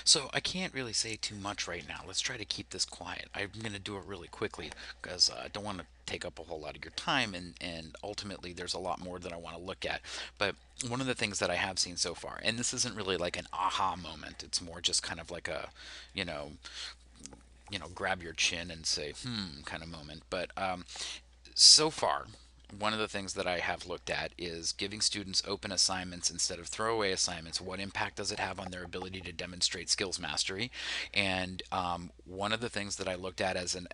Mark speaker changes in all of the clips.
Speaker 1: So I can't really say too much right now. Let's try to keep this quiet. I'm going to do it really quickly because I don't want to take up a whole lot of your time, and ultimately there's a lot more that I want to look at. But one of the things that I have seen so far, and this isn't really like an aha moment, it's more just kind of like a, you know, grab your chin and say, kind of moment. But so far, one of the things that I have looked at is giving students open assignments instead of throwaway assignments. What impact does it have on their ability to demonstrate skills mastery? And one of the things that I looked at as an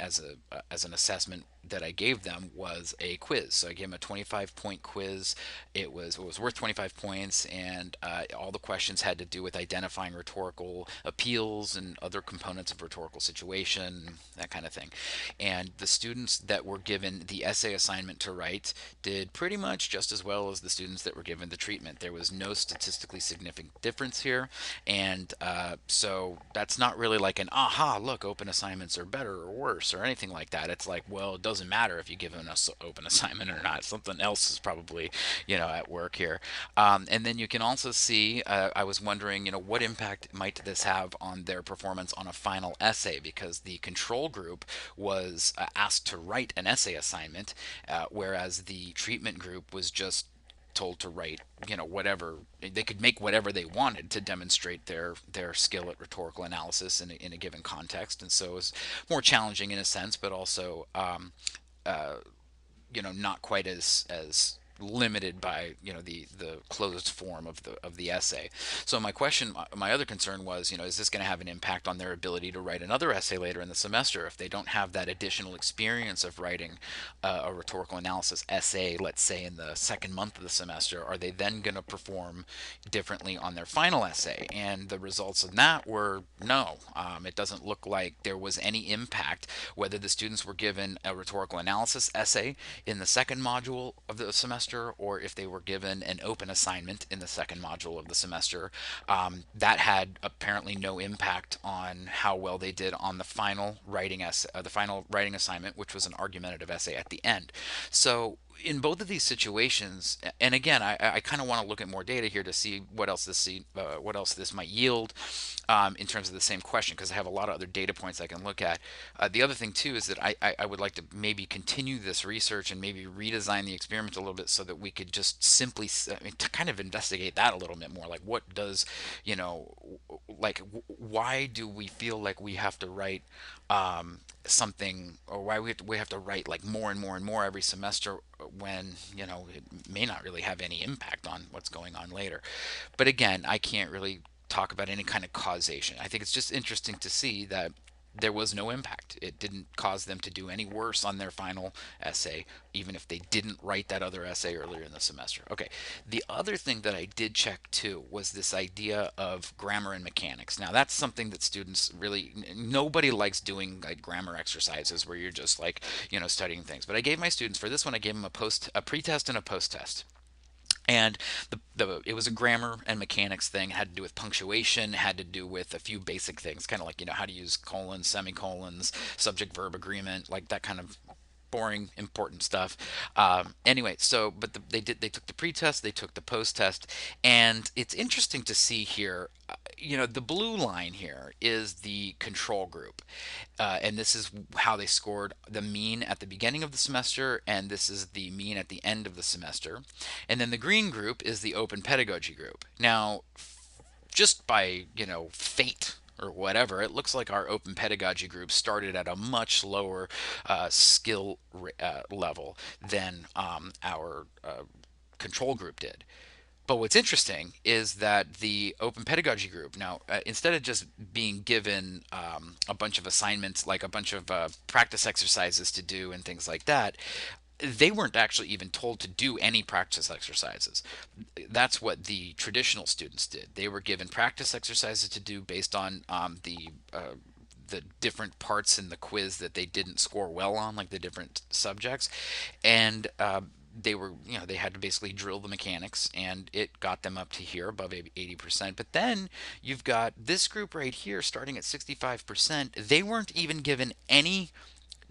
Speaker 1: assessment that I gave them was a quiz. So I gave them a 25-point quiz. It was worth 25 points, and all the questions had to do with identifying rhetorical appeals and other components of rhetorical situation, that kind of thing. And the students that were given the essay assignment to write did pretty much just as well as the students that were given the treatment. There was no statistically significant difference here, and so that's not really like an aha, look, open assignments are better or worse or anything like that. It's like, well, it doesn't matter if you give an open assignment or not. Something else is probably at work here. And then you can also see, I was wondering, what impact might this have on their performance on a final essay, because the control group was asked to write an essay assignment, whereas the treatment group was just told to write, whatever they could make, whatever they wanted to demonstrate their skill at rhetorical analysis in a given context. And so it was more challenging in a sense, but also uh, not quite as limited by the closed form of the essay. So my other concern was, is this going to have an impact on their ability to write another essay later in the semester if they don't have that additional experience of writing a rhetorical analysis essay, let's say in the second month of the semester? Are they then going to perform differently on their final essay? And the results of that were no. It doesn't look like there was any impact whether the students were given a rhetorical analysis essay in the second module of the semester, or if they were given an open assignment in the second module of the semester. That had apparently no impact on how well they did on the final writing essay, the final writing assignment, which was an argumentative essay at the end. So in both of these situations, and again, I kind of want to look at more data here to see what else this might yield in terms of the same question, because I have a lot of other data points I can look at. The other thing too is that I would like to maybe continue this research and maybe redesign the experiment a little bit so that we could just simply, I mean, to kind of investigate that a little bit more. Like, what does, like, why do we feel like we have to write something, or why we have to write like more and more and more every semester when it may not really have any impact on what's going on later. But again, I can't really talk about any kind of causation. I think it's just interesting to see that there was no impact. It didn't cause them to do any worse on their final essay, even if they didn't write that other essay earlier in the semester. Okay, the other thing that I did check too was this idea of grammar and mechanics. Now, that's something that students really, nobody likes doing, like grammar exercises where you're just like, studying things. But I gave my students, for this one, I gave them a pre-test and a post-test. And it was a grammar and mechanics thing. It had to do with punctuation, had to do with a few basic things, kind of like, how to use colons, semicolons, subject verb agreement, like that kind of boring important stuff. Anyway, so but they took the pre-test, they took the post-test, and it's interesting to see here. The blue line here is the control group, and this is how they scored the mean at the beginning of the semester, and this is the mean at the end of the semester. And then the green group is the open pedagogy group. Now, just by fate or whatever, it looks like our open pedagogy group started at a much lower skill level than our control group did. But what's interesting is that the open pedagogy group now, instead of just being given a bunch of assignments, like a bunch of practice exercises to do and things like that, they weren't actually even told to do any practice exercises. That's what the traditional students did. They were given practice exercises to do based on the different parts in the quiz that they didn't score well on, like the different subjects, and they had to basically drill the mechanics, and it got them up to here above 80%. But then you've got this group right here starting at 65%. They weren't even given any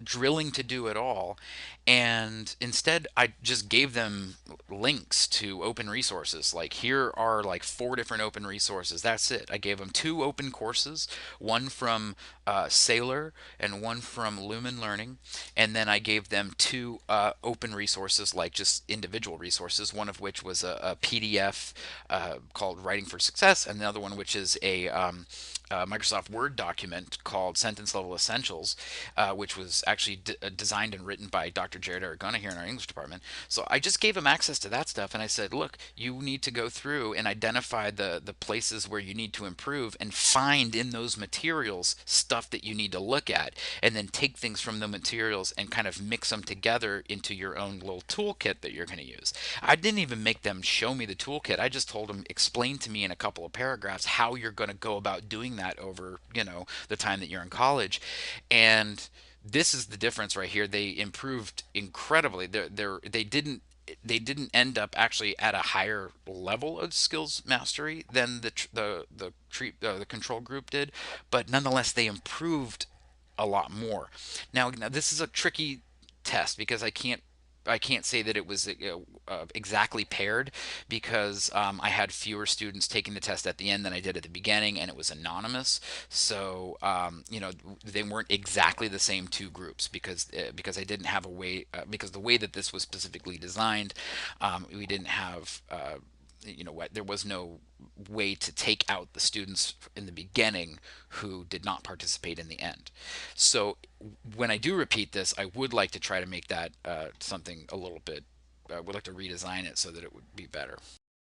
Speaker 1: drilling to do it all. And instead, I just gave them links to open resources. Like, here are like four different open resources. That's it. I gave them two open courses, one from Sailor and one from Lumen Learning. And then I gave them two open resources, like just individual resources, one of which was a PDF called Writing for Success, and the other one, which is a Microsoft Word document called Sentence Level Essentials, which was actually designed and written by Dr. Jared Aragona here in our English department. So I just gave him access to that stuff, and I said, look, you need to go through and identify the places where you need to improve, and find in those materials stuff that you need to look at, and then take things from the materials and kind of mix them together into your own little toolkit that you're going to use. I didn't even make them show me the toolkit. I just told them, explain to me in a couple of paragraphs how you're going to go about doing that over, the time that you're in college. And this is the difference right here. They improved incredibly. They didn't end up actually at a higher level of skills mastery than the control group did, but nonetheless they improved a lot more. Now this is a tricky test, because I can't say that it was exactly paired, because I had fewer students taking the test at the end than I did at the beginning, and it was anonymous. So they weren't exactly the same two groups, because I didn't have a way, because the way that this was specifically designed, we didn't have. What, there was no way to take out the students in the beginning who did not participate in the end. So when I do repeat this, I would like to try to make that something a little bit. I would like to redesign it so that it would be better.